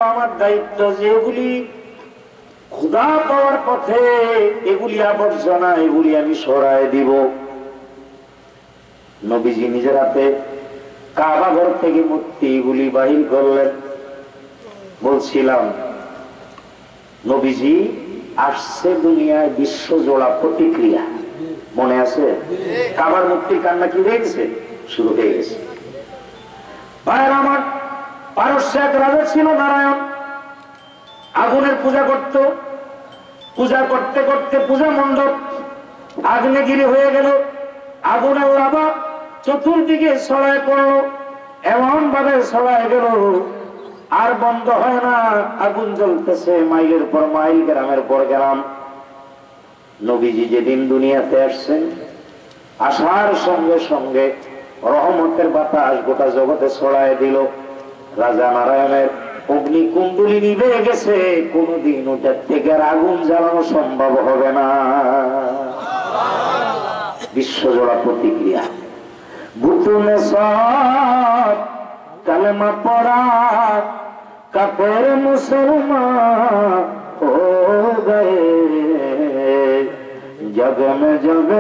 আমার দায়িত্ব যেগুলি খোদা পাওয়ার পথে এগুলি আবর্জনা এগুলি আমি সরায় দিব। নবীজি নিজের হাতে কাবা ঘর থেকে মূর্তি এগুলি বাহির করলেন। বলছিলাম নবীজি আসছে দুনিয়ায় বিশ্বজোড়া প্রতিক্রিয়া মনে আছে? কাবার মূর্তির কান্না কি হয়ে গেছে? শুরু হয়ে গেছে। ভাইয়ের আমার, পারস্য এক রাজা ছিল নারায়ণ, আগুনের পূজা করত। পূজা করতে করতে পূজা মণ্ডপ আগ্নেয়গিরি হয়ে গেল। আগুনের লাভা চতুর্দিকে ছড়ায় পড়ল, এমন ভাবে ছড়ায় গেল আর বন্ধ হয় না। আগুন জ্বলতেছে মাইলের পর মাইল, গ্রামের পর গ্রাম। নবীজি যেদিন দুনিয়াতে আসছেন, আসার সঙ্গে সঙ্গে রহমতের বাতাস গোটা জগতে ছড়ায় দিল। রাজা নারায়ণের অগ্নিকুণ্ডলী নিভে গেছে, কোনদিন ওটার থেকে আগুন জ্বালানো সম্ভব হবে না। বিশ্বজোড়া প্রতিক্রিয়া। বুতুনে সব কালেমা পড়া কাফের মুসলমান हो गए, जग में जब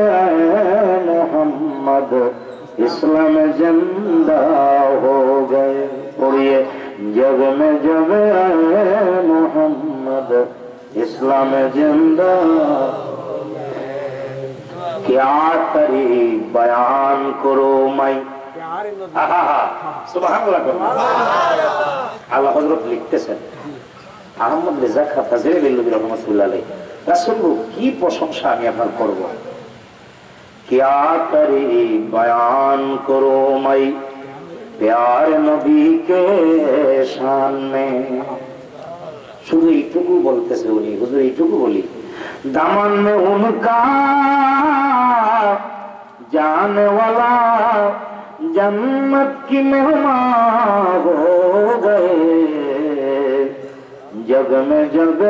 मोहम्मद इस्लाम जिंदा हो गए। पढ़िए, जग में जब मोहम्मद इस्लाम जिंदा। क्या करी बयान करो मैं। सुबहानाल्लाह। আল্লাহ হযরত লিখতেছেন, আহমদ রেজা খান তাজরির বিল্লাহি রাহমাতুল্লাহ আলাইহি, রাসূল কি প্রশংসা আমি আপনার করব। क्या करी बयान करो मैं प्यार नबी के शान में। শুধু এইটুকু বলতেছে উনি, হুজুর এইটুকু বলি, दामन में उनका जाने वाला जन्नत की मेहमान हो गए, जग में जग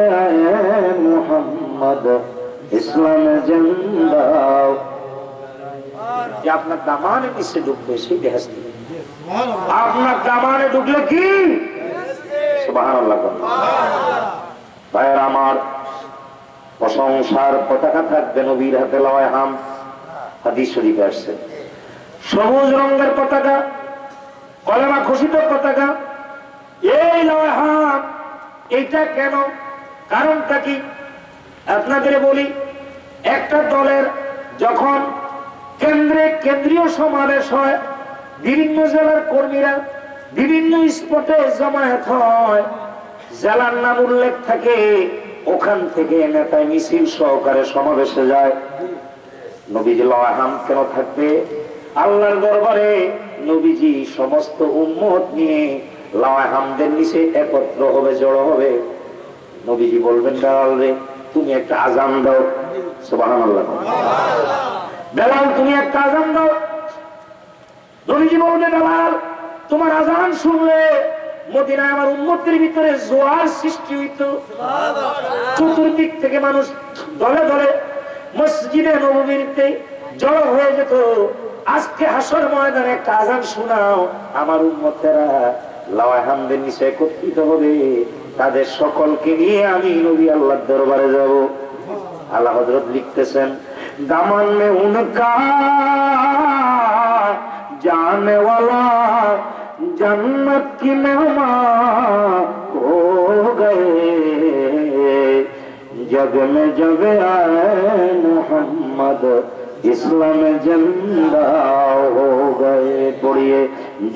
मोहम्मद इस्लाम जिंदा। যে আপনার দামানে নিচে ঢুকবে সেই বেহেশত, আপনার দামানে ঢুকলে কি সুবহানাল্লাহ। ভাইয়ের আমার, প্রশংসার পতাকা থাকবে নবীর হাতে লওয়ায় হাম। হাদিস শরীফে আসছে সবুজ রঙের পতাকা, কলেমা ঘোষিত পতাকা, এই লওয়ায় হাম। এইটা কেন? কারণটা কি আপনাদের বলি। একটা দলের যখন কেন্দ্রীয় সমাবেশ হয়, বিভিন্ন জেলার কর্মীরা বিভিন্ন স্পটে জমায়েত হয়, জেলার নাম উল্লেখ থাকে, ওখান থেকে নেতা মিছিল সহকারে সমাবেশে যায়। নবীজি লাহাম কেন থাকবে? আল্লাহর দরবারে নবীজি সমস্ত উম্মত নিয়ে লাহামদের নিচে একত্র হবে, জড়ো হবে। নবীজি বলবেন, বেলাল রে তুমি একটা আজান দাও। সুবহানাল্লাহ। বেলাল তুমি একটা আজান দাও। নবীজি বলবেন, বেলাল তোমার আজান শুনলে মদিনায় আমার উম্মতের ভিতরে জোয়ার সৃষ্টি হইতো। চতুর্দিক থেকে মানুষ দলে দলে মসজিদে নববীতে জড়ো হয়ে যেত। আজকে হাসর ময়দানে একটা আজান শোনাও, আমার উম্মতেরা লাওয়াহামদের নিচে একত্রিত হবে, তাদের সকলকে নিয়ে আমি নবী আল্লাহর দরবারে যাব। আল্লাহ হযরত লিখতেছেন, দামান মে উনকা জানে ওয়ালা जन्नत की मेहमान हो गए, जग में जब आए मोहम्मद इस्लाम जिंदा हो गए। पढ़िए,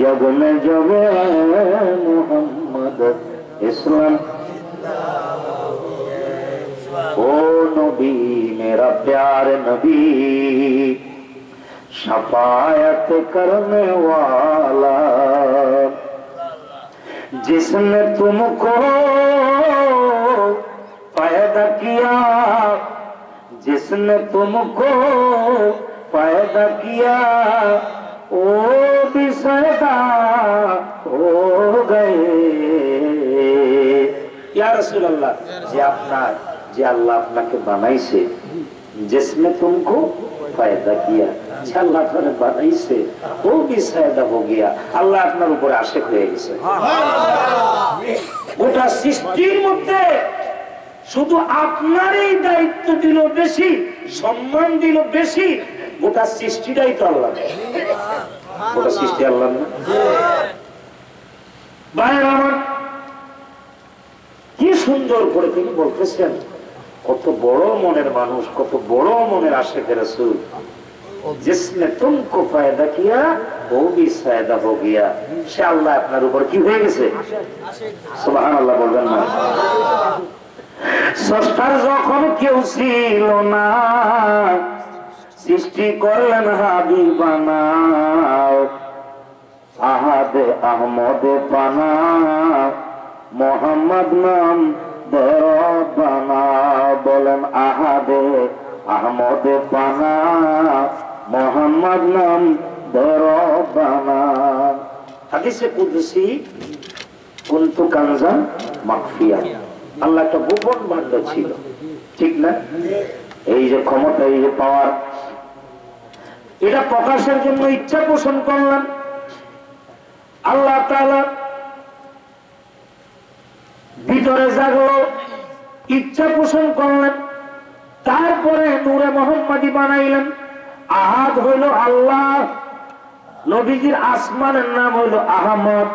जग में जब आए मोहम्मद इस्लाम। ओ नबी मेरा प्यार नबी, शफायत करने वाला, जिसने तुमको पैदा किया, जिसने तुमको पैदा किया, वो भी सैदा हो गए। या रसूल अल्लाह, जे अल्लाह আপনাকে বানাইছে, जिसने तुमको पैदा किया, अल्लाह बनाइছে, वो भी सैदा हो गया। अल्लाह আপনার উপরে আশিক হয়ে গেছে। গোটা সৃষ্টির মধ্যে শুধু আপনারই দায়িত্ব দিল বেশি, সম্মান দিল বেশি, গোটা সৃষ্টিটাই তো আল্লাহ। গোটা সৃষ্টি আল্লাহ না? ভাইয়ের আমার, কি সুন্দর করে তিনি বলতেছেন, কত বড় মনের মানুষ, কত বড় মনের আশিকে রাসূল। जिसने तुमको पैदा किया वो भी पैदा हो गया। সে আল্লাহ আপনার উপর কি হয়ে গেছে? সুবহানাল্লাহ বলবেন না? স্রষ্টার যখন কেউ ছিল না, সৃষ্টি করলেন হাবিবানা, আহাদে আহমদে পানা, মোহাম্মদ নাম দেওয়ানা। বলেন আহাদে আহমদে পানা, মোহাম্মদ নাম দেওয়ানা। হাদিসে কুদসি কুনতু কানজান মাখফিয়া, আল্লাহ একটা গোপন ভান্ডার ছিল, ঠিক না? এই যে ক্ষমতা, এই যে পাওয়ার, এটা প্রকাশের জন্য ইচ্ছা পোষণ করলেন আল্লাহ তাআলা। ভিতরে জাগলো, ইচ্ছা পোষণ করলেন, তারপরে নূরে মোহাম্মদী বানাইলেন। আহাদ হইল আল্লাহ, নবীজির আসমানের নাম হইল আহমদ,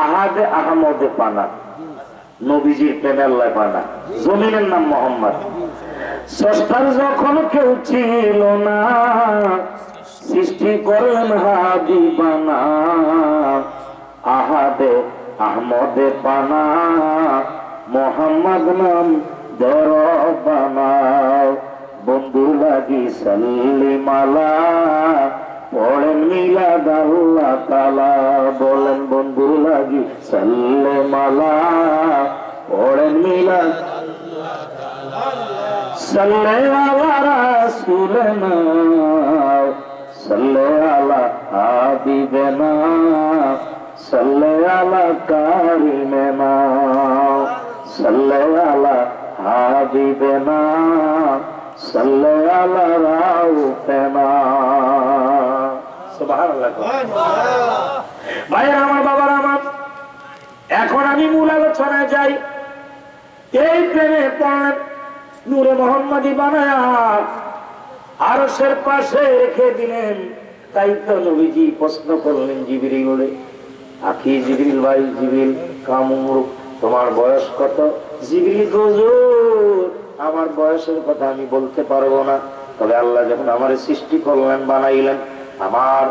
আহাদে আহমদে পানা, নবীজির প্রেমের পানা, জমিনের নাম মোহাম্মদ। স্রষ্টার যখন কেউ ছিল না, সৃষ্টি করলেন হাবিবানা, আহাদে আহমদে পানা, মোহাম্মদ নাম দেওয়ানা। বন্ধু লাগি সাল্লিমালা, পড়েন মিলাদ আল্লাহ তাআলা। বলেন বন্ধু লাগি সাল্লিমালা, পড়েন মিলাদ। সাল্লে আলা রাসূলিনা, সাল্লে আলা হাবিবিনা, সাল্লে আলা কারিমিনা, সাল্লে আলা হাবিবিনা, সাল্লে আলা রাউফিনা। সুবহানাল্লাহ। ভাইরা আমার, বাবার আমার, এখন আমি মূল আলোচনায় যাই। এই প্রেমে পড়েন নূরে মোহাম্মদী বানায়া আরশের পাশে রেখে দিলেন। তাই তো নবীজি প্রশ্ন করলেন জিবরিলে, আখি জিবরিল, ভাই জিবরিল, কামুর তোমার বয়স কত? জিবরিল হুজুর, আমার বয়সের কথা আমি বলতে পারবো না, তবে আল্লাহ যখন আমার সৃষ্টি করলেন, বানাইলেন, আমার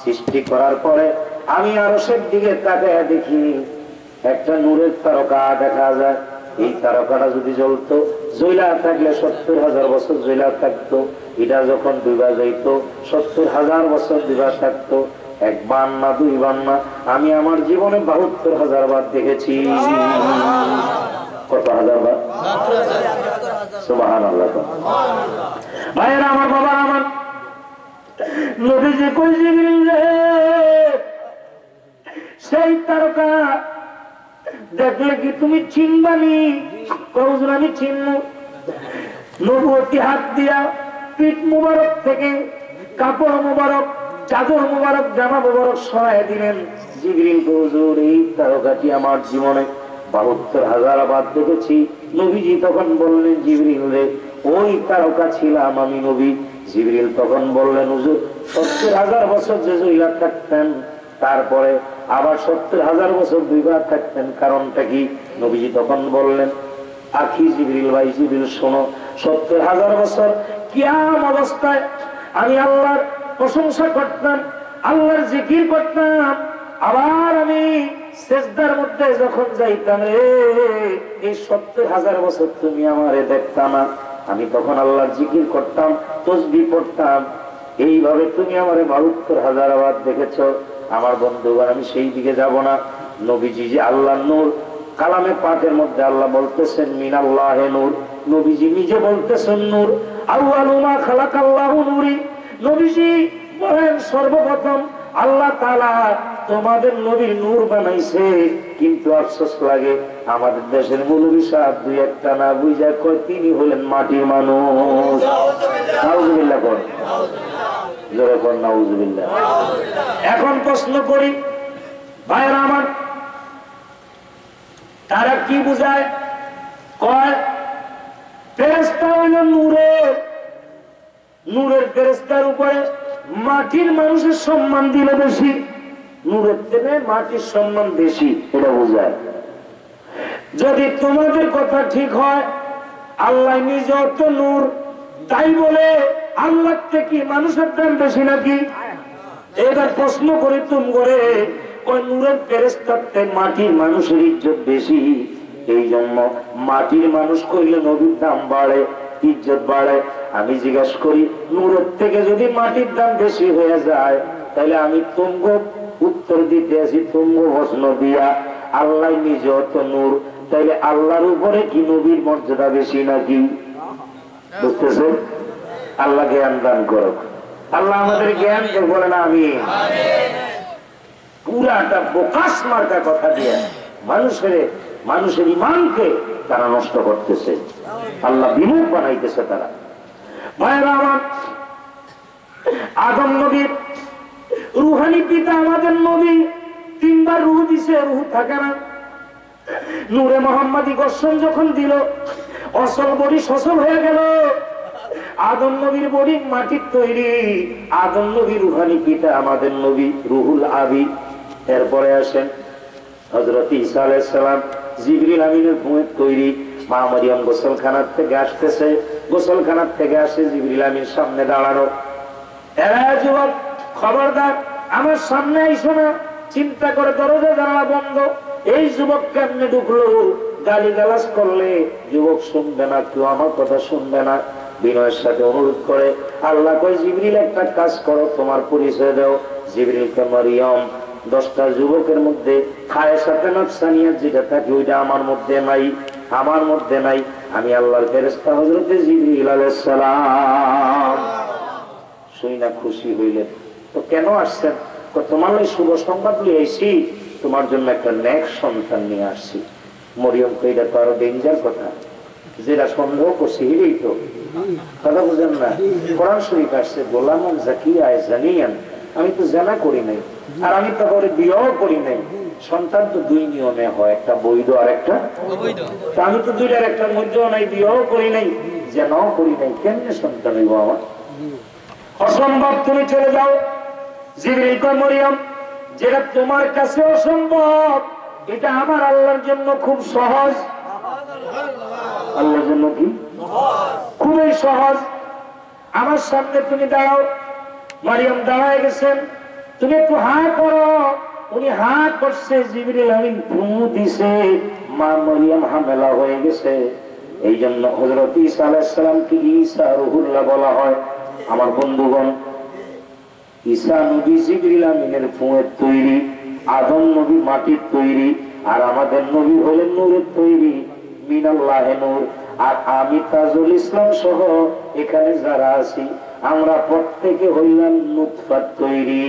সৃষ্টি করার পরে আমি আরশের দিকে তাকায় দেখি একটা নূরের তারকা দেখা যায়। এই তারকাটা যদি জ্বলতো, জ্বলা থাকলে 70,000 বছর জ্বলা থাকতো। এটা যখন ডুবা যাইত, 70,000 বছর ডুবা থাকতো। একবার না, দুইবার না, আমি আমার জীবনে 72,000 বার দেখেছি। কত হাজার বার? সুবহানাল্লাহ। ভাইরা আমার, বাবা আমার, নবীজি কই জিবরিল রে, সেই তারকা দেখলে কি তুমি চিনবানি? কৌজুর আমি চিনব। নবুয়তি হাত দিয়া পিঠ মুবারক থেকে কাপড় মুবারক, চাদর মুবারক, জামা মুবারক সরাই দিলেন। জিবরিল হুজুর, এই তারকাটি আমার জীবনে 72,000 বার দেখেছি। নবীজি তখন বললেন, জিবরিল রে, ওই তারকা ছিলাম আমি নবী। জিবরিল তখন বললেন, হুজুর 70,000 বছর যে জইলা থাকতেন, তারপরে আবার 70,000 বছর দুইবার থাকতেন, কারণটা কি? নবীজি তখন বললেন, আখি জিবরিল, ভাই জিবরিল, শোনো, 70,000 বছর কিয়াম অবস্থায় আমি আল্লাহর প্রশংসা করতাম, আল্লাহর জিকির করতাম, আবার আমি সেজদার মধ্যে যখন যাইতাম, এই 70,000 বছর তুমি আমারে দেখতাম না। আমি তখন আল্লাহর জিকির করতাম, তাসবিহ পড়তাম। এইভাবে তুমি আমারে 72,000 বার দেখেছ। আমার বন্ধুগণ, আমি সেই দিকে যাব না। নবীজি যে আল্লাহর নূর, কালামে পাকের মধ্যে আল্লাহ বলতেছেন মিনাল্লাহে নূর, নবীজি নিজে বলতেছেন নূর। আউয়ালু মা খালাকাল্লাহু নূরি, নবীজি বলেন সর্বপ্রথম আল্লাহ তাআলা তোমাদের নবীর নূর বানাইছে। কিন্তু আফসোস লাগে, আমাদের দেশের মৌলভী সাহেব দুই একটা না বুঝা কয় তিনি হলেন মাটির মানুষ। নাউজুবিল্লাহ কোন, জোরে কোন নাউজুবিল্লাহ। এখন প্রশ্ন করি, ভাইরা আমার, তারা কি বুঝায়? কয় ফেরেশতা হইল নূরের, নূরের ফেরেশতার উপরে মাটির মানুষের সম্মান দিলে বেশি, নূরের থেকে মাটির সম্মান বেশি, এটা বোঝায়। যদি তোমাদের কথা ঠিক হয়, আল্লাহ নিজে অত নূর, তাই বলে আল্লাহ থেকে মানুষের দাম বেশি নাকি? এবার প্রশ্ন করে তুমি করে ওই নূরের ফেরেশতার থেকে মাটির মানুষের ইজ্জত বেশি, এই জন্য মাটির মানুষ কইলে নবীর দাম বাড়ে, ইজ্জত বাড়ে। আমি জিজ্ঞাসা করি, নূরের থেকে যদি মাটির দাম বেশি হয়ে যায়, তাহলে আমি তুঙ্গ উত্তর দিতে আছি তুঙ্গ প্রশ্ন দিয়া, আল্লাহ নিজে অত নূর, তাইলে আল্লাহর উপরে কি নবীর মর্যাদা বেশি নাকি? বুঝতেছেন? আল্লাহ জ্ঞান দান করো, আল্লাহ আমাদের জ্ঞান বলে না। আমি পুরাটা বোকাস মার্কা কথা দিয়ে মানুষের ইমানকে তারা নষ্ট করতেছে, আল্লাহ বিমুখ বানাইতেছে তারা। ভাইরা আমার, আদম নবীর রুহানি পিতা আমাদের নবী 3 বার রূহ দিছে, রূহ থাকে না। নূরে মোহাম্মদী গোসল যখন দিল, অসল বডি সচল হয়ে গেল। আদম নবীর বডি মাটির তৈরি, আদম নবীর রুহানি পিতা আমাদের নবী রুহুল আবি। এরপরে আসেন হযরত ঈসা আলাইহিস সালাম, জিবরিল আমিনের ভূমির তৈরি। মা মারিয়াম গোসলখানার থেকে আসতেছে, গোসলখানার থেকে আসে জিবরিল আমিন সামনে দাঁড়ানো। এরা যুবক খবরদার, আমার সামনে আইসো না। চিন্তা করে দরজা জানালা বন্ধ। এই যুবক কেমনে ঢুকলো? গালিগালাজ করলে যুবক শুনবে না, কেউ আমার কথা শুনবে না। বিনয়ের সাথে অনুরোধ করে আল্লাহ কয়, জিবরিল একটা কাজ করো, তোমার পরিচয় দাও। জিবরিলকে মারিয়াম, 10টা যুবকের মধ্যে খায়ের সাথে নফসানিয়াত যেটা থাকে ওইটা আমার মধ্যে নাই, আমার মধ্যে নাই। আমি আল্লাহর ফেরেশতা হযরত জিবরিল আলাইহিস সালাম। শুই না খুশি হইলেন, তো কেন আসছেন? তোমার ওই শুভ সংবাদ নিয়ে এসেছি, তোমার জন্য একটা নেক সন্তান নিয়ে আসছি। মরিয়ম কই, এটা তো আরো ডেঞ্জার কথা, যেটা সন্দেহ করছি এটাই তো কথা বুঝেন না। কোরআন শরীফ আসছে, গোলামান জাকিয়া জানিয়ান, আমি তো জানা করি নাই, আর আমি তো করে বিয়েও করি নাই। সন্তান তো 2 নিয়মে হয়, একটা বৈধ আর একটা অবৈধ। তো আমি তো 2টার একটার মধ্যেও নাই, বিয়েও করি নাই, জানাও করি নাই, কেমনে সন্তান হইব আমার? অসম্ভব, তুমি চলে যাও। জিবরিল কয়, মরিয়ম, যেটা তোমার কাছে অসম্ভব, এটা আমার আল্লাহর জন্য খুব সহজ। আল্লাহর জন্য কি খুবই সহজ। আমার সামনে তুমি দাঁড়াও। মারিয়াম দাঁড়ায় গেছেন, তুমি একটু হা করো। উনি হা করছে, জিবরিল আমিন ফু দিছে, মা মারিয়াম হামেলা হয়ে গেছে। এই জন্য হযরত ঈসা আলাইহিস সালামকে ঈসা রূহুল্লাহ বলা হয়। আমার বন্ধুগণ, ঈসা নবী জিবরিল আমিনের ফুঁয়ের তৈরি, আদম নবী মাটির তৈরি, আর আমাদের নবী হলেন নূরের তৈরি, মিনাল্লাহে নূর। আর আমি তাজুল ইসলাম সহ এখানে যারা আছি, আমরা প্রত্যেকে হইলাম নুতফার তৈরি,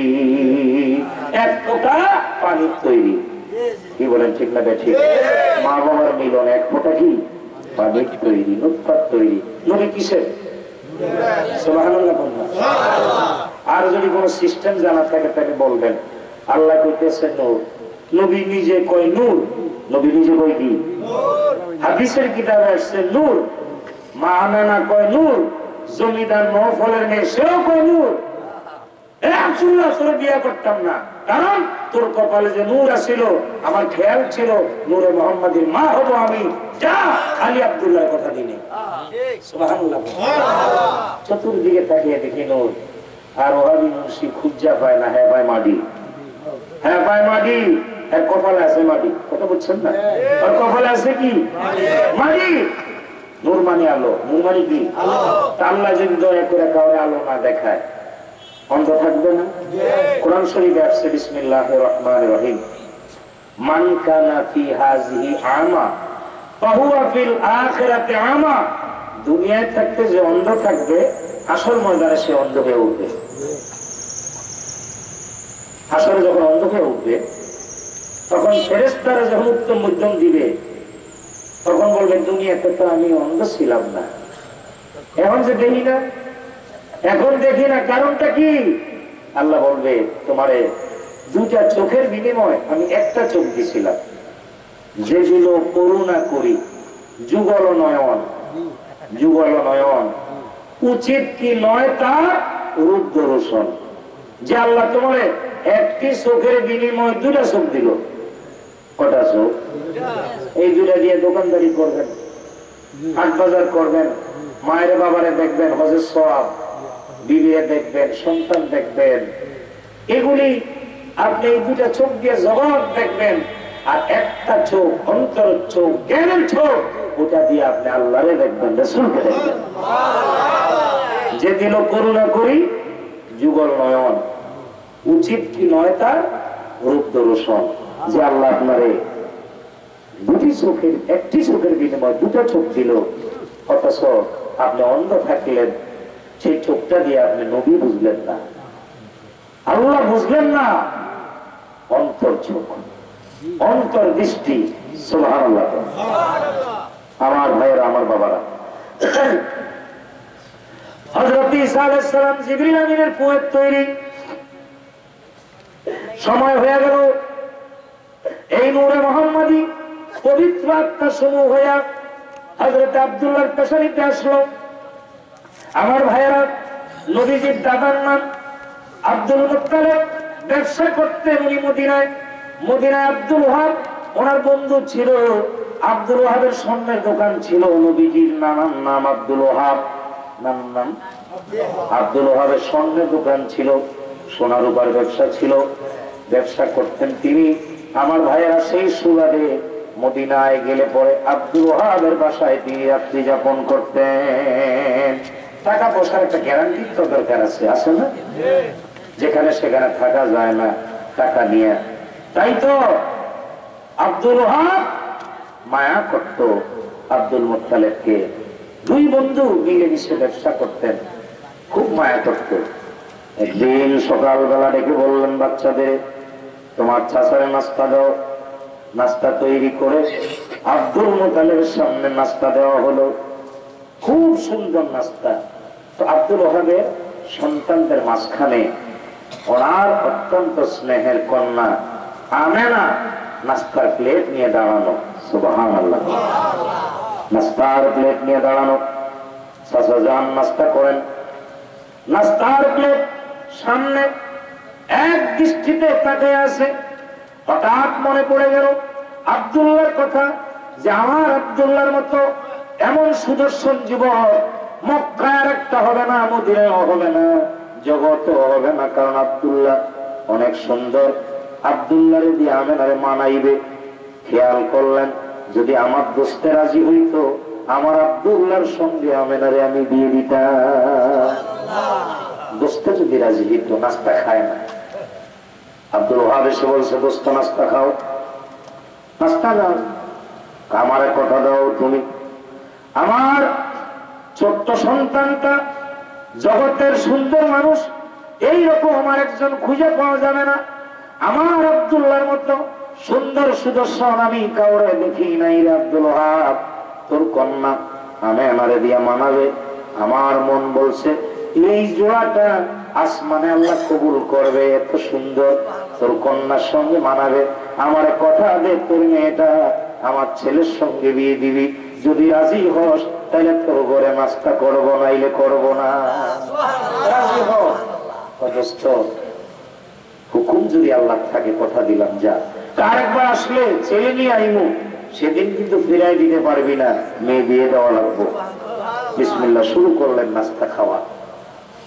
এক ফোঁটা পানির তৈরি। কি বলেন, ঠিক না ঠিক? মা বাবার মিলন, এক ফোঁটা কি পানির তৈরি, নুতফার তৈরি। নবী কিসের? সুবহানাল্লাহ বলবেন। আর যদি কোন সিস্টেম জানা থাকে তাহলে বলবেন। আল্লাহ কইতেছে নূর, নবী নিজে কয় নূর, নবী নিজে কয় কি? হাদিসের কিতাবে আসছে নূর। মা আনানা কয় নূর, জমিদার নওফলের মেয়ে সেও কয় নূর। আব্দুল্লাহ তোর বিয়ে করতাম না, কারণ তোর কপালে যে নূর আসিল, আমার খেয়াল ছিল নূরে মোহাম্মদের মা হবো আমি। যা, খালি আব্দুল্লাহর কথা দিনে। সুবহানাল্লাহ। চতুর্দিকে তাকিয়ে দেখি নূর। আর ওহাবি মুন্সি খুঁজা পায় না, হ্যাঁ ভাই মাটি, হ্যাঁ ভাই মাটি, এর কপালে আছে মাটি। কথা বুঝছেন না? আর কপালে আছে কি? মাটি। নূর মানে আলো, নূর মানে কি? আল্লাহ যদি দয়া করে কাউরে আলো না দেখায়, অন্ধ থাকবে না? কোরআন শরীফে আসছে, বিসমিল্লাহির রহমানির রহিম, মান কানা ফি হাযিহি আমা ফাহুয়া ফিল আখিরাতি আমা। দুনিয়ায় থাকতে যে অন্ধ থাকবে, আসল ময়দানে সে অন্ধ হয়ে উঠবে। আসলে যখন অন্ধ হয়ে উঠবে, তখন ফেরেশতারা যখন উত্তম মধ্যম দিবে, তখন বলবে দুনিয়াতে তো আমি অন্ধ ছিলাম না, এখন যে দেখি না, এখন দেখি না, কারণটা কি? আল্লাহ বলবে, তোমারে 2টা চোখের বিনিময়ে আমি একটা চোখ দিয়েছিলাম, যেগুলো করুণা করি, যুগল নয়ন, যুগল নয়ন, উচিত কি নয় তার রুদ্ধ রোশন। যে আল্লাহ তোমার একটি চোখের বিনিময়ে দুটা চোখ দিল, কটা চোখ? এই দুটা দিয়ে দোকানদারি করবেন, হাট বাজার করবেন, মায়ের বাবারে দেখবেন, হজের সওয়াব, বিবিরে দেখবেন, সন্তান দেখবেন, এগুলি আপনি এই দুটা চোখ দিয়ে জগৎ দেখবেন। আর একটা চোখ, অন্তর চোখ, জ্ঞানের চোখ, ওটা দিয়ে আপনি আল্লাহরে দেখবেন, রাসূলকে দেখবেন। যে দিল করুণা করি, যুগল নয়ন, উচিত কি নয় তার রুদ্ধ রোশন। যে আল্লাহ আপনারে দুটি চোখের, একটি চোখের বিনিময়ে দুটা চোখ দিল, অথচ আপনি অন্ধ থাকলেন, সেই চোখটা দিয়ে আপনি নবী বুঝলেন না, আল্লাহ বুঝলেন না। অন্তর চোখ, অন্তর দৃষ্টি, সুবহানাল্লাহ। আমার ভাইয়েরা, আমার বাবারা, হযরত ঈসা আলাইহিস সালাম জিবরিল আমিনের ফুয়ের তৈরি সময় হয়ে গেল। এই নূরে মুহাম্মাদি পবিত্র আত্মা সমূহ হইয়া হযরত আব্দুল্লাহর পেশানিতে আসলো। আমার ভাইয়েরা, নবীজির দাদার নাম আব্দুল মুত্তালিব, ব্যবসা করতেন উনি মদিনায়। মদিনায় আব্দুল ওয়াহাব ওনার বন্ধু ছিল। আব্দুল ওয়াহাবের স্বর্ণের দোকান ছিল। নবীজির নানার নাম আব্দুল ওয়াহাব, নাম আব্দুল ওয়াহাবের স্বর্ণের দোকান ছিল, সোনা রূপার ব্যবসা ছিল, ব্যবসা করতেন তিনি। আমার ভাইয়েরা, সেই সুবাদে মদিনায় গেলে পরে আব্দুল ওয়াহাবের বাসায় তিনি রাত্রি যাপন করতেন। টাকা পয়সার একটা গ্যারান্টি তো দরকার আছে, আছে না? যেখানে সেখানে থাকা যায় না টাকা নিয়ে। তাই তো আব্দুল ওয়াহাব মায়া করত আব্দুল মুত্তালিবকে। দুই বন্ধু মিলেমিশে ব্যবসা করতেন, খুব মায়া করত। একদিন সকালবেলা ডেকে বললেন, বাচ্চাদের তোমার চাচারে নাস্তা দাও। নাস্তা তৈরি করে আব্দুল মুত্তালিবের সামনে নাস্তা দেওয়া হলো। খুব সুন্দর নাস্তা। তো আব্দুল ওয়াহাবের সন্তানদের মাঝখানে ওনার অত্যন্ত স্নেহের কন্যা আমেনা নাস্তার প্লেট নিয়ে দাঁড়ানো। সুবহানাল্লাহ। নাস্তার প্লেট নিয়ে দাঁড়ানো। চাচা যান নাস্তা করেন। নাস্তার প্লেট সামনে, এক দৃষ্টিতে তাকিয়ে আছে। হঠাৎ মনে পড়ে গেল আব্দুল্লাহর কথা, যে আমার আব্দুল্লাহর মতো এমন সুদর্শন যুবক মক্কায় একটা হবে না, মদিনায় হবে না, জগতে হবে না। কারণ আব্দুল্লাহ অনেক সুন্দর, আব্দুল্লাহরে দিয়ে আমেনারে মানাইবে। খেয়াল করলেন, যদি আমার দোস্তে রাজি হইতো, আমার আব্দুল্লাহর সঙ্গে আমেনারে আমি বিয়ে দিতাম। দোস্তে যদি রাজি হইতো, নাস্তা খায় না। আব্দুল ওয়াহাব এসে বলছে, দোস্ত নাস্তা খাও। নাস্তা দাও, আমার কথা দাও তুমি। আমার ছোট্ট সন্তানটা জগতের সুন্দর মানুষ, এইরকম আমার একজন খুঁজে পাওয়া যাবে না। আমার আব্দুল্লাহর মতো সুন্দর সুদর্শন আমি কাউরে দেখি নাই রে আব্দুল ওয়াহাব। তোর কন্যা আমি আমারে দিয়া মানাবে। আমার মন বলছে এই জোড়াটা আসমানে আল্লাহ কবুল করবে, এত সুন্দর, তোর কন্যার সঙ্গে মানাবে। আমার কথা দে, তোর মেয়েটা আমার ছেলের সঙ্গে বিয়ে দিবি। যদি রাজি হস তাহলে তোর ঘরে নাস্তা করবো, নাইলে করবো না। রাজি হস, হুকুম যদি আল্লাহ থাকে, কথা দিলাম যা। আরেকবার আসলে ছেলে নিয়ে আইমু, সেদিন কিন্তু ফিরাই দিতে পারবি না, মেয়ে বিয়ে দেওয়া লাগবো। বিসমিল্লাহ শুরু করলেন নাস্তা খাওয়া,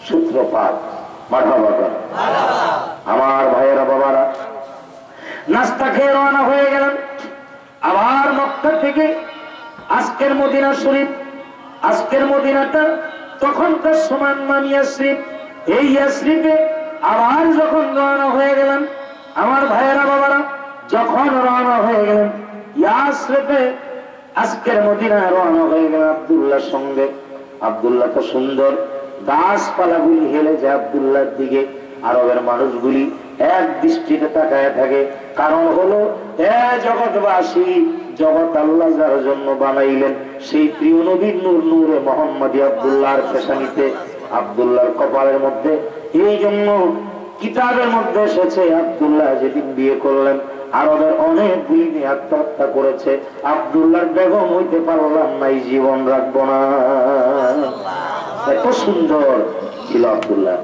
সূত্রপাত। মারহাবা। আমার ভাইয়েরা, বাবারা, নাস্তা খেয়ে রওনা হয়ে গেলেন। আবার মক্কা থেকে আজকের মদিনা শরীফ, আজকের মদিনাটা তখনকার সমান নাম ইয়াসরিব। এই ইয়াসরিবে আবার যখন রওনা হয়ে গেলেন, আমার ভাইয়েরা, বাবারা, যখন রওনা হয়ে গেলেন ইয়াসরিবে, আজকের মদিনায় রওনা হয়ে গেলেন আব্দুল্লাহর সঙ্গে। আব্দুল্লাহ তো সুন্দর, গাছপালাগুলি হেলে যায় আব্দুল্লাহর দিকে। আরবের মানুষগুলি এক দৃষ্টিতে তাকায় থাকে। কারণ হলো, জগৎবাসী, জগৎ আল্লাহ যার জন্য বানাইলেন, সেই প্রিয় নবীর নূর, নূরে মুহাম্মদী আব্দুল্লাহর পেশানিতে, আব্দুল্লাহর কপালের মধ্যে। এই জন্য কিতাবের মধ্যে এসেছে, আব্দুল্লাহ যেদিন বিয়ে করলেন, আরবের অনেকগুলি নিয়ে আত্মহত্যা করেছে, আব্দুল্লাহর বেগম হইতে পারলাম না, এই জীবন রাখবো না। এত সুন্দর ছিল আব্দুল্লাহ।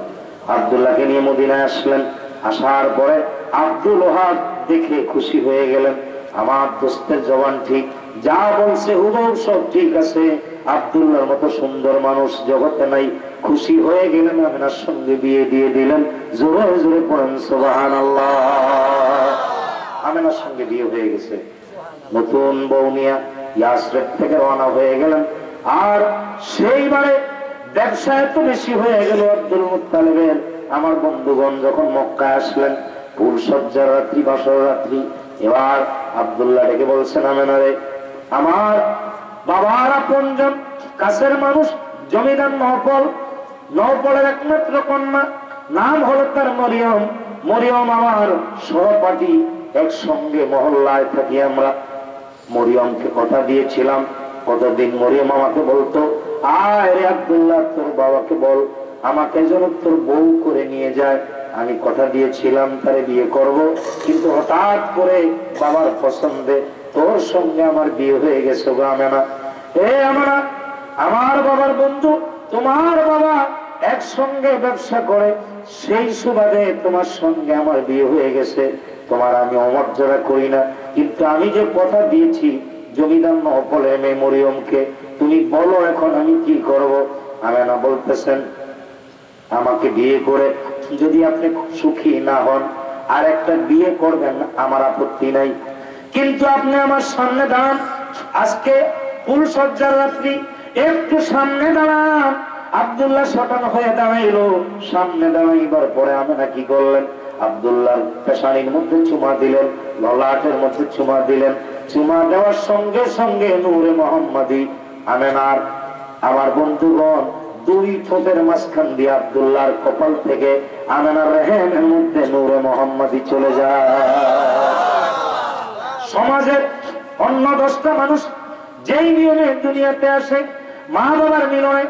আব্দুল্লাহকে নিয়ে মদিনায় আসলেন। আসার পরে আব্দুল ওহাব দেখে খুশি হয়ে গেলেন, আমার দোস্তের জবান ঠিক, যা বলছে হুবহু সব ঠিক আছে, আব্দুল্লাহর মতো সুন্দর মানুষ জগতে নাই। খুশি হয়ে গেলেন, আমিনার সঙ্গে বিয়ে দিয়ে দিলেন। জোরে জোরে পড়েন সুবহানাল্লাহ। আমিনার সঙ্গে বিয়ে হয়ে গেছে। নতুন বউ নিয়ে ইয়াসরিব থেকে রওনা হয়ে গেলেন। আর সেইবারে ব্যবসা এত বেশি হয়ে গেল আব্দুল মুত্তালিবের। আমার বন্ধুগণ যখন মক্কায় আসলেন, ফুল সজ্জার রাত্রি, বাসর রাত্রি, এবার আব্দুল্লাহ ডেকে বলছেন, আমেনারে, আমার বাবার আপনজন কাছের মানুষ জমিদার নওফল, নওফলের একমাত্র কন্যা, নাম হলো তার মরিয়ম। মরিয়ম আমার সহপাঠী, একসঙ্গে মহল্লায় থাকি আমরা। মরিয়মকে কথা দিয়েছিলাম, কতদিন মরিয়ম আমাকে বলতো, আয় রে আব্দুল্লাহ, তোর বাবাকে বল আমাকে যেন তোর বউ করে নিয়ে যায়। আমি কথা দিয়েছিলাম তারে বিয়ে করব, কিন্তু হঠাৎ করে বাবার পছন্দে তোর সঙ্গে আমার বিয়ে হয়ে গেছে গো আমেনা। এ আমেনা, আমার বাবার বন্ধু, তোমার বাবা একসঙ্গে ব্যবসা করে, সেই সুবাদে তোমার সঙ্গে আমার বিয়ে হয়ে গেছে। তোমার আমি অমর্যাদা করি না, কিন্তু আমি যে কথা দিয়েছি জমিদার নওফলের মেয়ে মরিয়মকে, তুমি বলো এখন আমি কি করব। আমেনা বলতেছেন, আমাকে বিয়ে করে যদি আপনি সুখী না হন, আর একটা বিয়ে করবেন, আমার আপত্তি নাই, কিন্তু আপনি আমার সামনে দাঁড়ান। আজকে ফুল সজ্জার রাত্রি, একটু সামনে দাঁড়ান। আব্দুল্লাহ শটান হয়ে দাঁড়াইলো। সামনে দাঁড়াইবার পরে আমেনা কি করলেন, আব্দুল্লাহর পেশানির মধ্যে চুমা দিলেন, ললাটের মধ্যে চুমা দিলেন। চুমা দেওয়ার সঙ্গে সঙ্গে নূরে মোহাম্মদী আমেনার, আমার বন্ধুগণ, দুই ঠোঁটের মাঝখান দিয়ে আব্দুল্লাহর কপাল থেকে আমেনার রেহেমের মধ্যে নূরে মোহাম্মদী চলে যায়। সমাজের অন্য 10টা মানুষ যেই নিয়মে দুনিয়াতে আসে, মা বাবার মিলনে,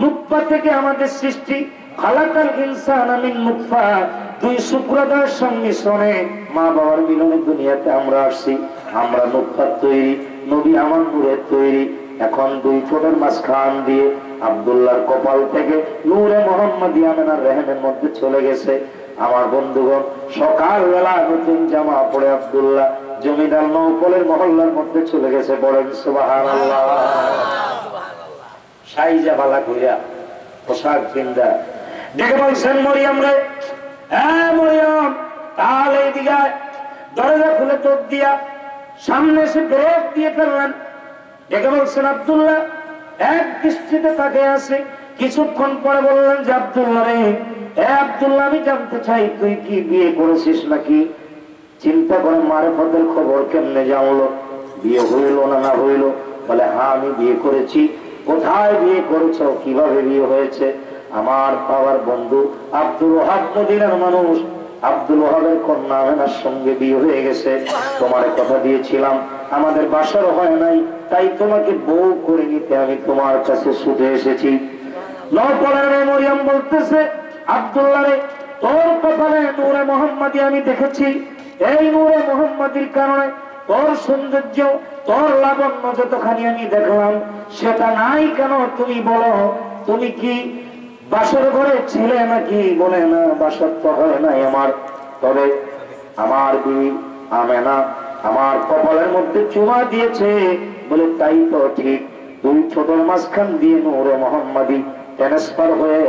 নুতফা থেকে আমাদের সৃষ্টি, খালাকাল ইনসানা মিন নুতফা, দুই শুক্রাণুর সংমিশ্রণে মা বাবার মিলনে দুনিয়াতে আমরা আসছি। আমরা নুতফার তৈরি, নবী আমার নূরের তৈরি। এখন দুই ঠোঁটের মাঝখান দিয়ে আব্দুল্লাহর কপাল থেকে নূরে মোহাম্মদী আমেনার রেহেমের মধ্যে চলে গেছে। আমার বন্ধুগণ, সকালবেলা নতুন জামা পরে আব্দুল্লাহ জমিদার নওফলের মহল্লার মধ্যে চলে গেছে। বলেন সুবহানাল্লাহ। সাইজা বালা কইরা পোশাক পিন্দা ডেকে বলছেন, মরিয়ম রে, হ্যাঁ মরিয়ম, তাহলে এদিকে দরজা খুলে তোপ দিয়া সামনে এসে ব্রেক দিয়ে ফেললেন। ডেকে বলছেন, আব্দুল্লাহ এক দৃষ্টিতে তাকে আছে। কিছুক্ষণ পরে বললেন যে, আব্দুল্লাহ রে, আব্দুল্লাহ, আমি জানতে চাই তুই কি বিয়ে করেছিস নাকি? চিন্তা করে মারেফতের খবর কেমনে জানলো, বিয়ে হইল না না হইল? বলে, হ্যাঁ আমি বিয়ে করেছি। কোথায় বিয়ে করেছো, কিভাবে বিয়ে হয়েছে? আমার বাবার বন্ধু আব্দুল ওহাব মদিনার মানুষ, আব্দুল ওহাবের কন্যা আমেনার সঙ্গে বিয়ে হয়ে গেছে। তোমার কথা দিয়েছিলাম, আমাদের বাসর হয় নাই, তাই তোমাকে বউ করে নিতে আমি তোমার কাছে ছুটে এসেছি। নওফলের মেয়ে মরিয়ম বলতেছে, আব্দুল্লাহ রে, তোর কপালে নূরে মোহাম্মদী আমি দেখেছি। এই নূরে মোহাম্মদীর কারণে তোর সৌন্দর্য, তোর লাবণ্য যতখানি আমি দেখলাম, সেটা নাই কেন? তুমি বলো, তুমি কি বাসর ঘরে ছিলে নাকি? বলে, না, বাসর তো হয় নাই আমার, তবে আমার বিবি আমেনা আমার কপালের মধ্যে চুমা দিয়েছে। বলে, তাই তো ঠিক, দুই ছোটর মাঝখান দিয়ে নূরে মোহাম্মদী ট্রান্সফার হয়ে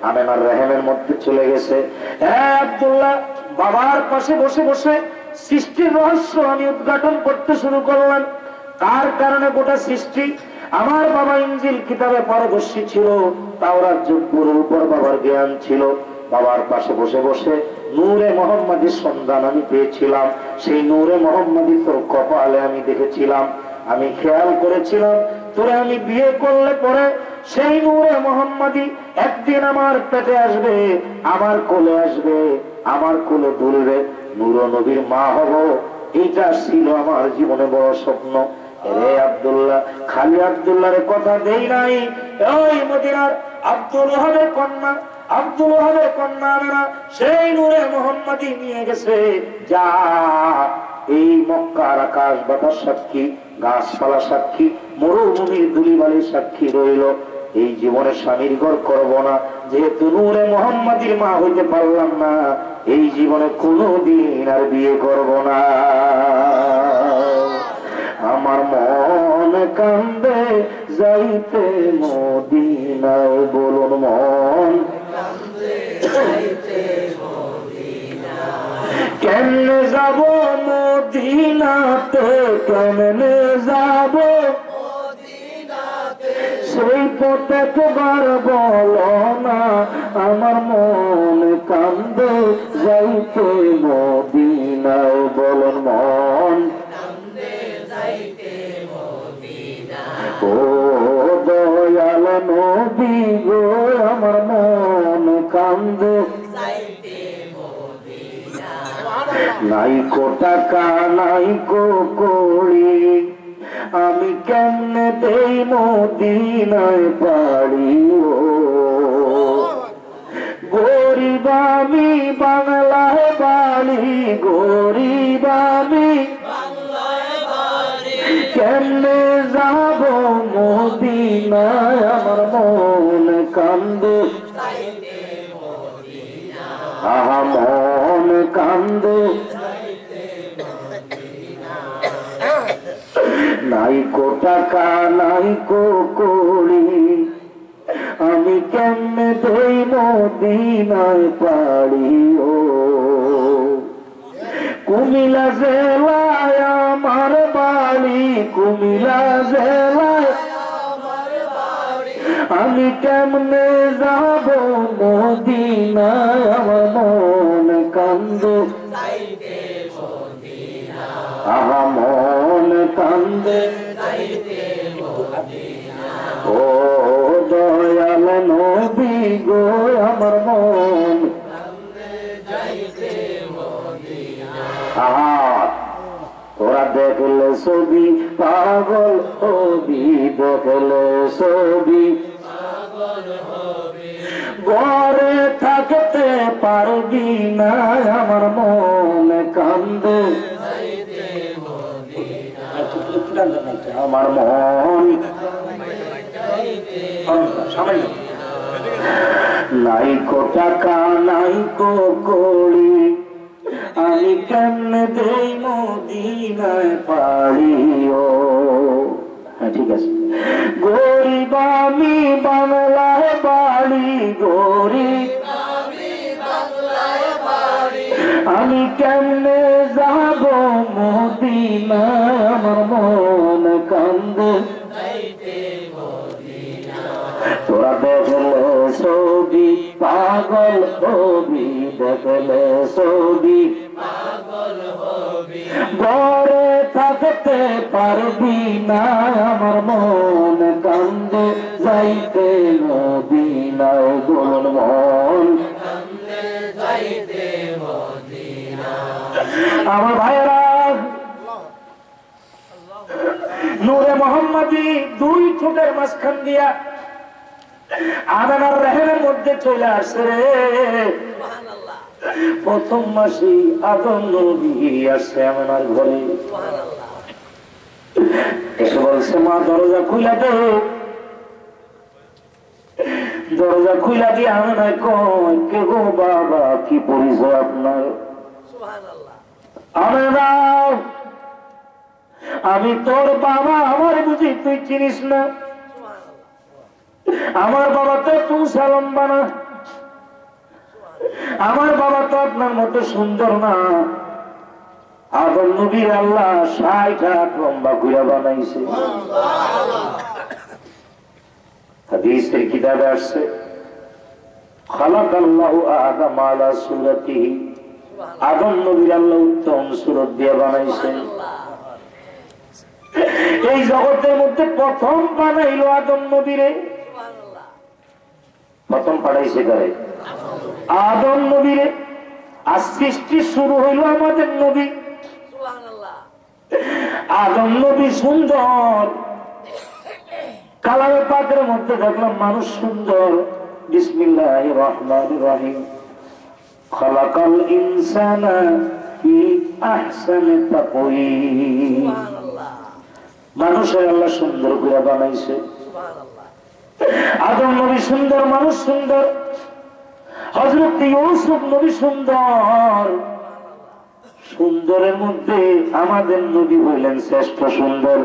আমেনার রেহেমের মধ্যে চলে গেছে। আব্দুল্লাহ বাবার পাশে বসে বসে সৃষ্টির রহস্য আমি উদ্ঘাটন করতে শুরু করলাম। কার কারণে গোটা সৃষ্টি? আমার বাবা ইনজিল কিতাবে পারদর্শী ছিল, তাওরাত যুগের উপর বাবার জ্ঞান ছিল। বাবার পাশে বসে বসে নূরে মোহাম্মদীর সন্ধান আমি পেয়েছিলাম। সেই নূরে মোহাম্মদী তোর কপালে আমি দেখেছিলাম। আমি খেয়াল করেছিলাম, তোরে আমি বিয়ে করলে পরে সেই নূরে মোহাম্মদী একদিন আমার পেটে আসবে, আমার কোলে আসবে, আমার কোলে দুলবে, নূর নবীর মা হব। এইটা ছিল আমার জীবনে বড় স্বপ্ন। রে আব্দুল্লাহ, খালি আব্দুল্লাহর কথা দেই নাই, ওই মদিনার আব্দুল ওহাবের কন্যা আব্দুল ওয়াহাবের কন্যা আমেনা সেই নূরে মুহাম্মাদি নিয়ে গেছে। যা এই মক্কার আকাশ বাতাস সাক্ষী, গাছপালা সাক্ষী, মরুভূমির ধুলিবালির সাক্ষী রইল। এই জীবনে স্বামীর ঘর করব না, যেহেতু নূরে মুহাম্মাদির মা হইতে পারলাম না, এই জীবনে কোনোদিন আর বিয়ে করব না। আমার মন কান্দে যাইতে মদিনায়, বলুন মন কেমনে যাব মদিনাতে, কেমনে যাব সেই পথে তোমার বলো না। আমার মন কান্দে যাইতে মদিনায়, বলুন মন ও দয়াল নবী গো, আমার মন কান্দে নাই কো টাকা নাই কো কড়ি, আমি কেমনে দেই মদিনায় পাড়ি। ও গরিব আমি বাংলায় বাড়ি, গরিব আমি কেমনে যাব মদিনায়, আমার মন কান্দে আহা মন কান্দে নাই কো টাকা নাই কো কড়ি, আমি কেমনে দেই মদিনায় পাড়ি। ও কুমিল্লা জেলায় আমার বাড়ি, কুমিল্লা জেলায় আমি কেমনে যাব মদিনায়, আমার মন কান্দে আহা মন কান্দে ও দয়াল নবী গো, আমার মন তোরা দেখলে ছবি পাগল হবি, দেখলে ছবি ঘরে থাকতে পারবি না, আমার মন কান্দে আমার মন নাই কো টাকা নাই কো কড়ি, আমি কেমনে দেই মদিনায় পাড়ি। ও হ্যাঁ ঠিক আছে, গরিব আমি বাংলায় বাড়ি, গরিব আমি কেমনে যাব মদিনায়, আমার মন কান্দে তোরা দেখলে ছবি পাগল হবি, দেখলে ছবি ঘরে থাকতে পারবি না, আমার মন কান্দে যাইতে মদিনায়, বলুন মন আমার ভাইয়েরা। নূরে মুহাম্মাদি দুই ঠোঁটের মাঝখান দিয়া আমেনার রেহেমের মধ্যে চলে আসে রে। প্রথম মাসে আদম নবী আসছে আমেনার ঘরে, এসে বলছে মা দরজা খুলে দে। দরজা খুলে দিয়ে আমেনায় কয় কে গো বাবা, কি পরিচয় আপনার? আমেনা আমি তোর বাবা, আমার বুঝি তুই চিনিস না? আমার বাবা তো তুই লম্বা না, আমার বাবা তো আপনার মতো সুন্দর না। আদম নবীর আল্লাহ ৬০ হাত লম্বা করে বানাইছে। হাদিসের কিতাবে আসছে খালাকাল্লাহু আদম আলা সূরাতিহি, আদম নবীর আল্লাহ উত্তম সূরত দিয়ে বানাইছেন। এই জগতের মধ্যে প্রথম বানাইলো আদম নবীরে, প্রথম পাঠাইছে কারে? আদম নবীরে। আর সৃষ্টি শুরু হইল আমাদের নবী আদম নবী। সুন্দর কালামে পাকের মধ্যে দেখলাম মানুষ সুন্দর, বিসমিল্লাহির রহমানির রহিম খালাকাল ইনসানা ফি আহসানি তাকওয়িম। মানুষের আল্লাহ সুন্দর করে বানাইছে। আদম নবী সুন্দর, মানুষ সুন্দর, হযরত ইউসুফ নবী সুন্দর। সুন্দরের মধ্যে আমাদের নবী হইলেন শ্রেষ্ঠ সুন্দর।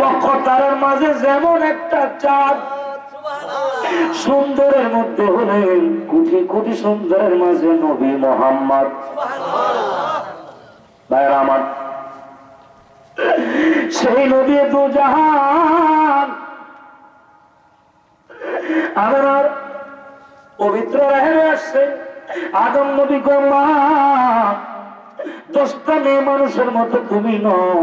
লক্ষ তারার মাঝে যেমন একটা চাঁদ, সুন্দরের মধ্যে হলেন কোটি কোটি সুন্দরের মাঝে নবী মুহাম্মদ। ভাইরা আমার, সেই নবী দু জাহান আমার পবিত্র রহে আসছে। আদম নবী গো মা, 10টা মেয়ে মানুষের মতো তুমি নও,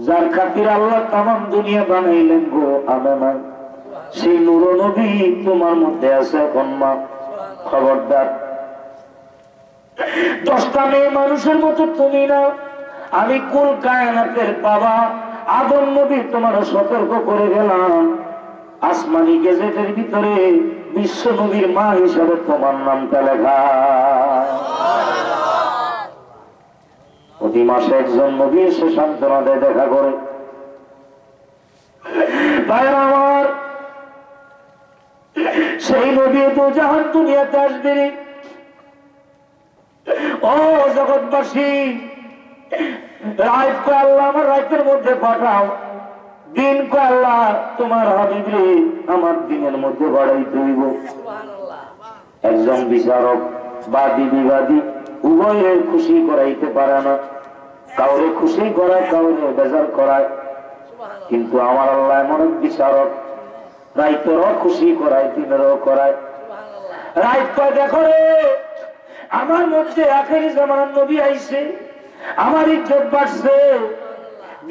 যার খাতির আল্লাহ তামাম দুনিয়া বানাইলেন গো আমেনা, সেই নূর নবী তোমার মধ্যে আছে এখন মা। খবরদার, 10টা মেয়ে মানুষের মতো তুমি না, আমি কুল কায়নাতের বাবা আদম নবী তোমার সতর্ক করে গেলাম। আসমানি গেজেটের ভিতরে বিশ্ব নবীর মা হিসাবে তোমার নামটা লেখা। প্রতি মাসে একজন নবী এসে সান্ত্বনা দেয়, দেখা করে। তাই আমার সেই নবী তো জাহান দুনিয়াতে আসবে। ও জগৎবাসী, রাত কয় আল্লাহ আমার রাতের মধ্যে পাঠাও, দিন কয় আল্লাহ তোমার হাবিবরে আমার দিনের মধ্যে বাড়াই তুইব। একজন বিচারক বাদী বিবাদী উভয়ের খুশি করাইতে পারে না, কাউরে খুশি করায়, কাউরে বেজার করায়। কিন্তু আমার আল্লাহ এমন এক বিচারক, রাইতেরও খুশি করায়, দিনেরও করায়। রাত কয় দেখো রে, আমার মধ্যে আখেরি জামানার নবী আইছে, আমার ইজ্জত বাড়ছে।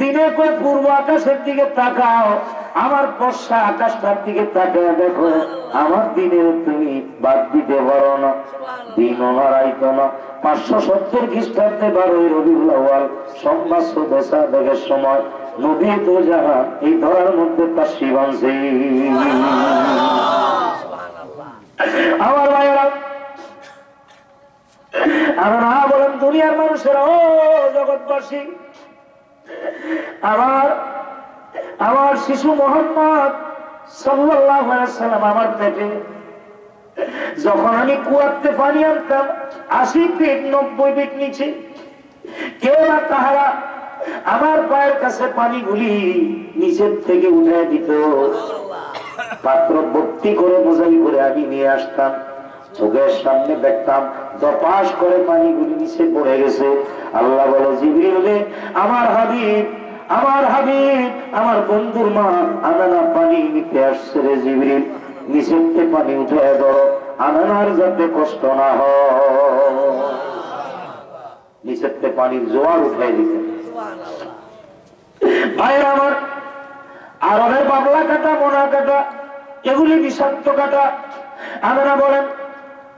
দিনে কয় পূর্ব আকাশের দিকে তাকাও, আমার পশ্চা আকাশটার দিকে তাকায় দেখো, আমার দিনের তুমি বাদ দিতে পারো না। দিনও না রাইতো না। 570 খ্রিস্টাব্দে 12ই রবিউল আউয়াল সোমবার বেচা দেখের সময় নবী দু জাহান এই ধরার মধ্যে তার শিবাংশী। আমার ভাইয়েরা, আমরা বলেন দুনিয়ার মানুষেরা, ও জগৎবাসী, আমার শিশু মোহাম্মদ সাল্লাল্লাহু আলাইহি সাল্লাম আমার পেটে যখন আমি কুয়াতে পানি আনতাম 80 ফিট 90 ফিট নিচে, কেউ না তাহারা আমার পায়ের কাছে পানিগুলি নিচের থেকে উঠে দিত। পাত্র ভর্তি করে বোঝাই করে আমি নিয়ে আসতাম, চোখের সামনে দেখতাম দপাস করে পানিগুলি নিচে পড়ে গেছে। আল্লাহ বলে, জিবরিল রে, আমার হাবিব, আমার হাবিব, আমার বন্ধুর মা আমেনা পানি নিতে আসছে রে জিবরিল, নিচের থেকে পানি উঠে ধরো, আমেনার যাতে কষ্ট না হয়। নিচের থেকে পানির জোয়ার উঠাই দিতে। ভাইয়ের আমার, আরবের বাবলা কাটা, মোনা কাটা, এগুলি বিষাক্ত কাটা। আমেনা বলেন,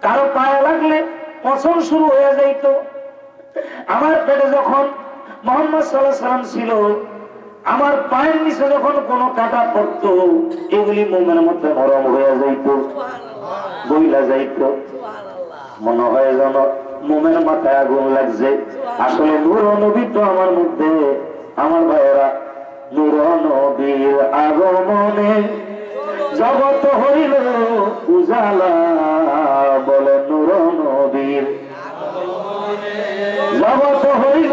কারো পায়ে লাগলে পচন শুরু হয়ে যাইত। আমার পেটে যখন মুহাম্মদ সাল্লাল্লাহু আলাইহি সাল্লাম ছিল, আমার পায়ের নিচে যখন কোনো কাটা পড়তো, এগুলি মোমের মধ্যে নরম হয়ে যাইত, বইলা যাইত। মনে হয় যেন মোমের মাথায় আগুন লাগছে। আসলে নূর নবী তো আমার মধ্যে। আমার ভাইয়েরা, নূর নবীর আগমনে জগৎ হইল উজালা, বলে নূর নবীর জগৎ হইল।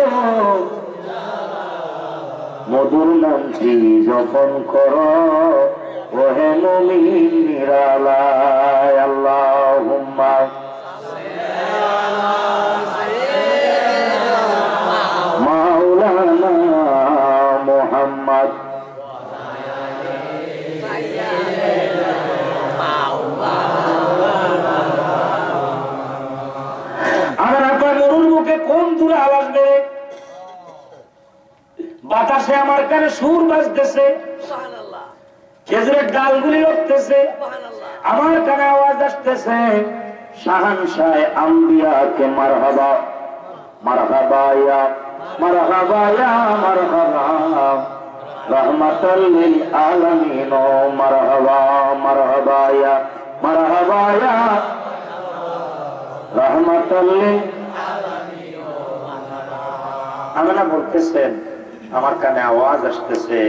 মধুর নামটি যখন কর ওহে মুমিন নিরালায়। আল্লাহুম্মা মাওলানা মুহাম্মদ। আমার আপনার মরুর মুখে কোন দূরে আওয়াজ বেড়ে, বাতাসে আমার কানে সুর বাজতেছে, খেজুরের ডালগুলি লড়তেছে, আমার কানে আওয়াজ আসতেছে, শাহানশাহে আম্বিয়া কে মারহাবা, মারহাবা ইয়া মারহাবা ইয়া মারহাবা, রাহমাতাল লিল আলামিন মারহাবা মারহাবা ইয়া মারহাবা ইয়া রাহমাতাল লিল আলামিন আল্লাহ বলতেছেন আমার কানে আওয়াজ আসতেছে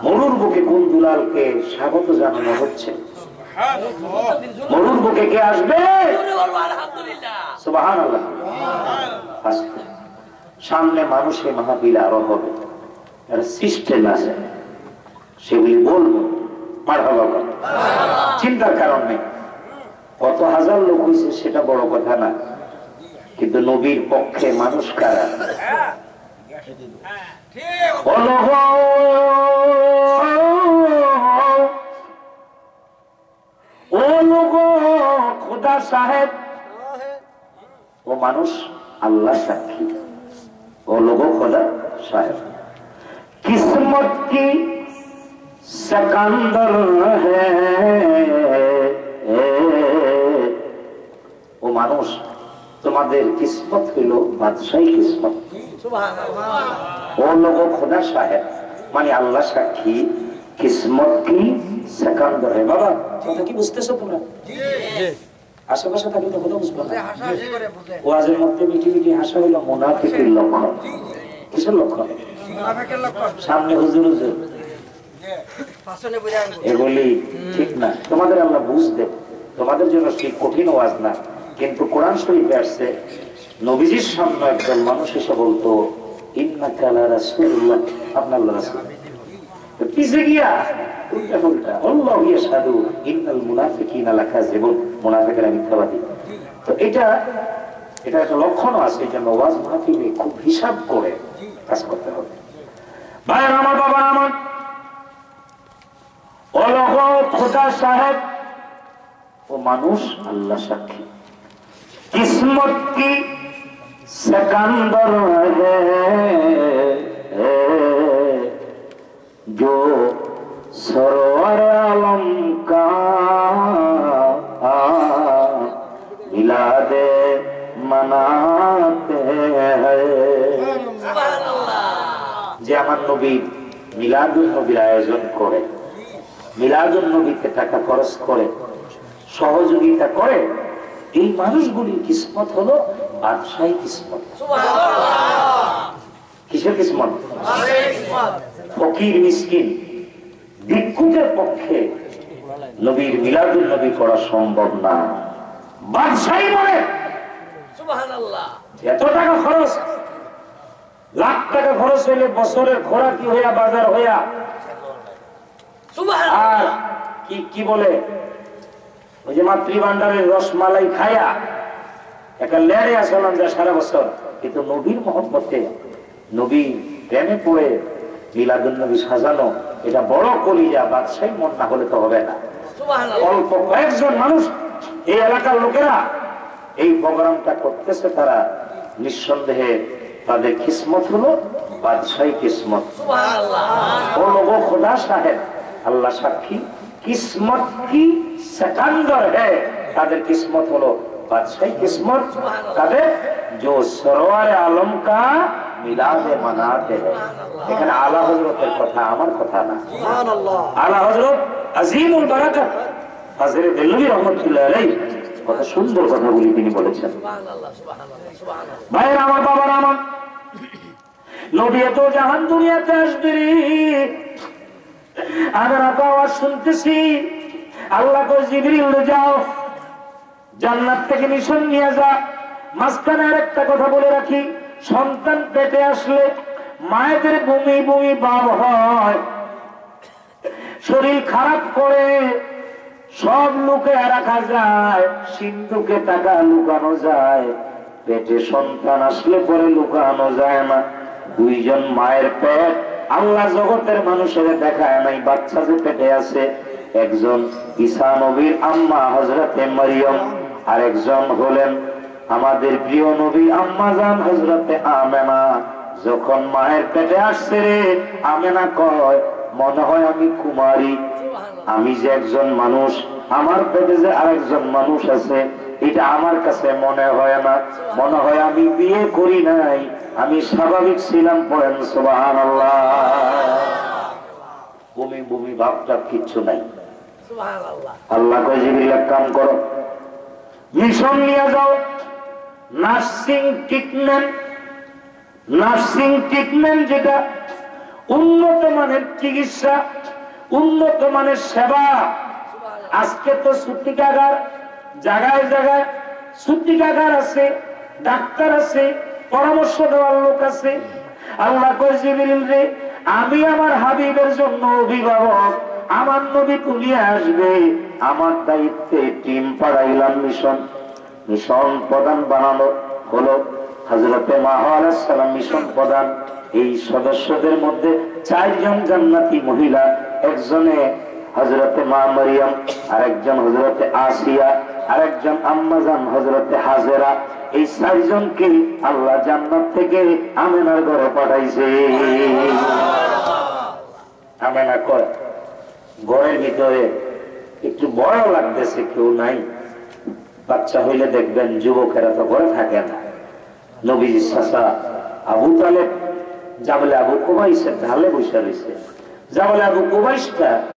মরুর বুকে কোন দুলালকে স্বাগত জানানো হচ্ছে মরুর বুকে কে আসবে সুবহানাল্লাহ সামনে মানুষের মাহফিল আরো হবে সিস্টেম আছে সেগুলি বলবো মারহাবা চিন্তার কারণ নেই কত হাজার লোক হয়েছে সেটা বড় কথা না কিন্তু নবীর পক্ষে মানুষ কারা ও লোক খোদা সাহেব ও মানুষ আল্লাহ সাক্ষী ও লোক খোদা সাহেব किस्मत की सकंदर है ও মানুষ তোমাদের কিসমত হইল বাদশাহী কিসমত ও লোক খোদা সাহেব মানে আল্লাহ সাক্ষী কিসমত কি সেকান্দর হে বাবা কথা কি বুঝতেছো তোমরা আশেপাশে থাকলে তো কথা বুঝবো না ওয়াজের মধ্যে মিটি মিটি হাসা হইল মুনাফিকের লক্ষণ কিসের লক্ষণ সামনে হুজুর হুজুর এগুলি ঠিক না তোমাদের আল্লাহ বুঝতে তোমাদের জন্য ঠিক কঠিন ওয়াজ না কিন্তু কোরআন শরীফে আসছে নবীজির সামনে একজন মানুষ এসে বলতো ইন্নাকা লা রাসূলুল্লাহ আপনার রাসূল পিছে গিয়া উল্টা উল্টা আল্লাহু ইয়াশহাদু ইন্নাল মুনাফিকিনা লাকাযিবুন মুনাফিকরা মিথ্যাবাদী তো এটা একটা লক্ষণ আছে এই জন্য ওয়াজ মাহফিলে খুব হিসাব করে কাজ করতে হবে ভাই আমার বাবা আমার ওলহ খোদা সাহেব ও মানুষ আল্লাহ সাক্ষী কিসমত কি সেকান্দর जो सरवर आलम का मिलादे मनाते हैं যে আমার নবী মিলাদুন নবীর আয়োজন করে মিলাদুন নবীতে টাকা খরচ করে সহযোগিতা করে এই মানুষগুলির কিসমত হলো বাদশাহী কিসমত কিসের কিসমত ফকির মিসকিন ভিক্ষুকের পক্ষে নবীর মিলাদুন নবী করা সম্ভব না বাদশাহী বলে সুবহানাল্লাহ এত টাকা খরচ লাখ টাকা খরচ হইলে বছরের খোরাকি হইয়া বাজার হইয়া আর কি বলে ওই যে মাতৃভান্ডারের রসমালাই খায়া একটা লেরে আসলাম যা সারা বছর কিন্তু নবীর মহব্বতে নবী প্রেমে পড়ে মিলাদুন নবী সাজানো এটা বড় কলিজা বাদশাহী মন না হলে তো হবে না অল্প কয়েকজন মানুষ এই এলাকার লোকেরা এই প্রোগ্রামটা করতেছে তারা নিঃসন্দেহে তাদের কিসমত হলো বাদশাহী কিসমত ও লোক খোদা সাহেব আল্লাহ সাক্ষী কিসমত কি সেকান্দর হ্যাঁ তাদের কিসমত হলো বাদশাহী কিসমত তাদের जो सरवर आलम का मिलादे मनाते हैं এখানে আলা হযরতের কথা আমার কথা না সুবহানাল্লাহ আলা হযরত আজিমুল বারাকাত হযরত দেলভী রাহমাতুল্লাহ আলাইহি কত সুন্দর কথাগুলি তিনি বলেছেন সুবহানাল্লাহ সুবহানাল্লাহ সুবহানাল্লাহ ভাইরা আমার বাবারা আমার নবী তো জাহান দুনিয়াতে আসবে আমরা আওয়াজ শুনতেছি আল্লাহ কো জিবরিল যাও জান্নাত থেকে মিশন নিয়ে যা মাঝখানে আরেকটা কথা বলে রাখি সন্তান পেটে আসলে মায়েদের বমি বমি ভাব হয় শরীর খারাপ করে সব লুকে রাখা যায় সিন্ধুকে টাকা লুকানো যায় পেটে সন্তান আসলে পরে লুকানো যায় না দুইজন মায়ের পেট আল্লাহ জগতের মানুষের দেখায় নাই বাচ্চা যে পেটে আছে একজন ঈসা নবীর আম্মা হযরতে মারিয়ম আর একজন হলেন আমাদের প্রিয় নবী আম্মা জান হযরতে আমেনা যখন মায়ের পেটে আসছে রে আমেনা কয় মনে হয় আমি কুমারী আমি যে একজন মানুষ আমার পেটে যে আরেকজন মানুষ আছে এটা আমার কাছে মনে হয় না মনে হয় আমি বিয়ে করি নাই আমি স্বাভাবিক ছিলাম পড়েন সুবহানাল্লাহ বমি বমি ভাবটা কিচ্ছু নাই। আল্লাহ কয় জিবরিল এক কাম করো, মিশন নিয়ে যাও, নার্সিং ট্রিটমেন্ট যেটা উন্নত মানের চিকিৎসা, উন্নত মানের সেবা। আজকে তো সূত্রিকাগার জায়গায় জায়গায় সূত্রিকাগার আছে, ডাক্তার আছে, পরামর্শ দেওয়ার লোক আছে। আল্লাহ কয় জিবরিল রে, আমি আমার হাবিবের জন্য অভিভাবক, আমার নবী তুলিয়ে আসবে, আমার দায়িত্বে টিম পাঠাইলাম, মিশন প্রধান বানানো হলো হযরতে মাহ আলাইহিস সালাম মিশন প্রধান। এই সদস্যদের মধ্যে 4 জন জান্নাতি মহিলা, একজনে হযরতে মা মারিয়াম, আরেকজন হযরতে আসিয়া, আরেকজন আম্মাজান হযরতে হাজেরা। এই 4 জনকে আল্লাহ জান্নাত থেকে আমেনার ঘরে পাঠাইছে। আমেনা কয় ঘরের ভিতরে একটু বড় লাগতেছে, কেউ নাই। বাচ্চা হইলে দেখবেন যুবকেরা তো ঘরে থাকে না। নবীজির চাচা আবু তালেব জাবলে আবু কুবাইসের ঢালে বসে রয়েছে। জাবলে আবু কুবাইসটা